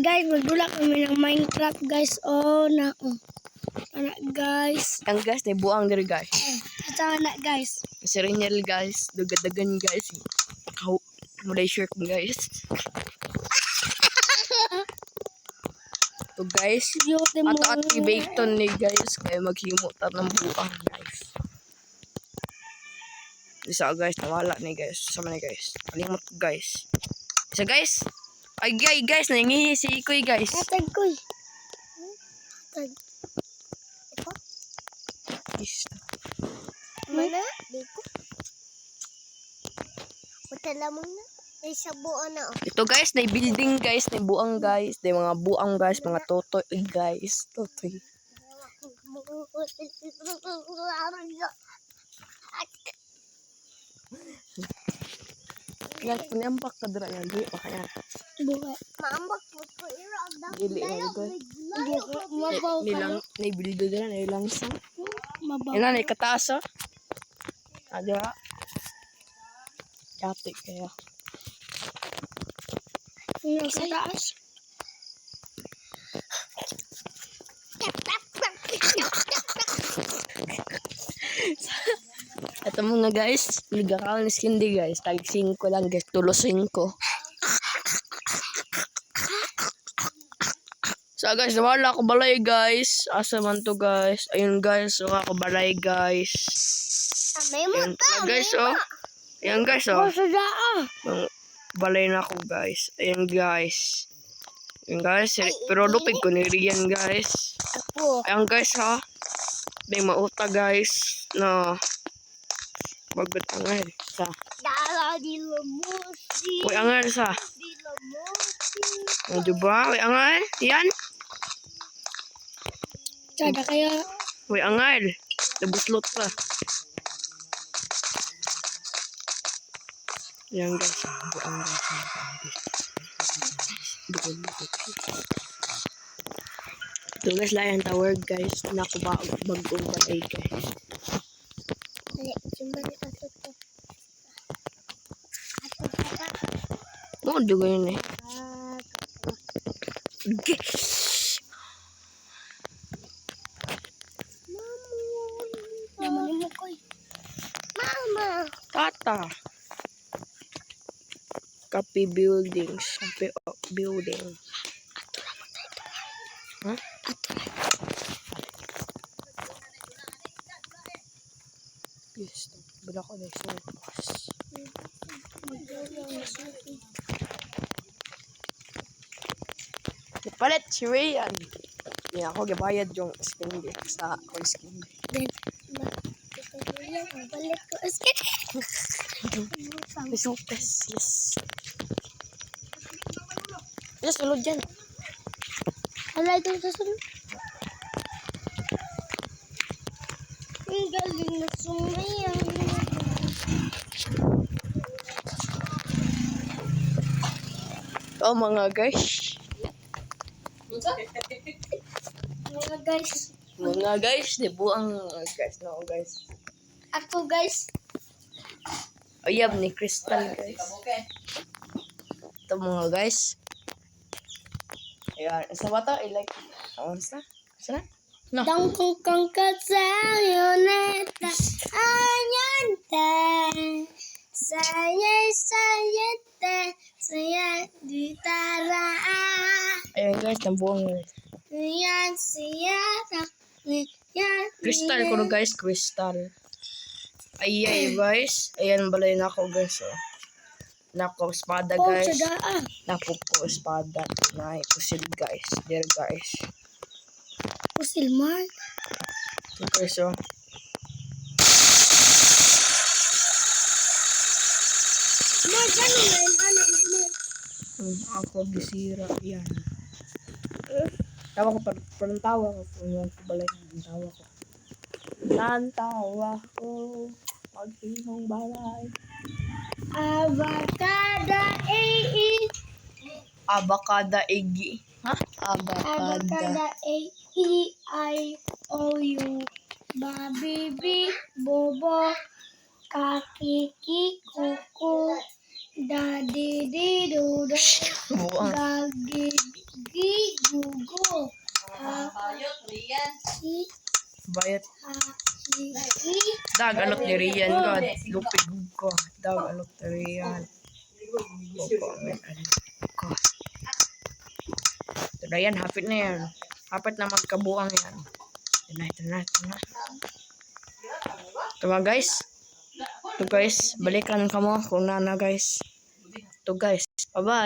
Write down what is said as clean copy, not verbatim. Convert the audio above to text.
Guys, magdula kami ng Minecraft guys. Oh, na. Anak guys. Ang guys, na buang diri guys. Ito anak guys. Si Renyel guys, dugadagan guys. Kau mulai shirt guys. So guys, ato activaton ni guys kaya maghimo ta ng buang guys. Isa guys, nawala ni guys. Sama ni guys. Kalimot ko guys. Isa guys. Ay guys, nangingi si Ikoy guys. Atag koy. Atag. Ito? Yes. Mana? Dito. Putala mo na. Ay, sabuan na. Ito guys, na building guys, na buang guys, na mga buang guys, mga totoy guys, totoy. Pinampak ka dira yan, di pa kaya. Buhay. Maambak po ko Dili na guys. Nilang, na build dira na ilang sa. Mabaw. Ina na ikataas ah. Ada. Kati kaya. Yung sa taas. Ito mga guys, ligakal ni Skindy guys, tag 5 lang guys, tulo 5. So guys, nawala ako balay guys. Asa man to guys? Ayun guys, wala ako balay guys. May mo Ayun to. guys oh. Ayun guys oh. Sa daa. Balay na ako guys. Ayun guys. Ayun guys, pero lupig ko ni Rian guys. Ako. Ayun guys ha. May mauta guys na bagot angay sa. Dala di lamusi. Uy angay sa. Di lamusi. O diba? Uy angay. Yan. Sada kaya. Uy angay. Nabuslot pa. Yan guys. Buang guys. Ito guys, layan tower guys. Naku ba bagong balay guys. Dali, simbali ka to. Mo dugo yun eh. Naman mo koy. Mama. Tata. Copy buildings. Copy building. Huh? Yes. Bala ko na sa bus. Palit si Rayan. Yeah, ako gibayad yung skin sa ako skin. Then, balik ko. Resultas, yes. Yes, ulod dyan. Hala, ito sa sunod. Ang galing na sumayaw. Oh, mga guys. Mga guys. Mga guys, di buang guys. No, guys. Ako guys. Ayab ni Crystal, guys. Ito mga guys. Ayan. Isa ba ito? I-like. Isa na? No. Dangkong kang kasayoneta. Anyanta. Sayete. Saya ditara. Ayan guys, nabuang. Yan siya. Yan. Crystal ko guys, Crystal. Ayay guys. Ayan balay na ako guys. Oh. Nako espada guys. Oh, sada. Nako po espada. Nay, pusil guys. There guys. Pusil man. Okay, so. Magano na yung anak mo. Ako gisira. Yan. Tawa ko parang tawa ko. Yung balay ng tawa ko. Nantawa ko. Paghinong balay. Abakada Abakada igi. Ha? Abakada A-E-I-O-U. Babibi, bobo, kakiki, kuku, dadidi, dudo, Buang. gagi, bayot. Dag alok ni Rian God. Lupig ko. Dag alok ni Rian. Opo, amen. Ko. Ito na yan, hapit na yan. Hapit na magkabuang yan. Ito na. Ito nga guys. Ito guys, balikan ka mo kung nana guys. Ito guys, bye-bye.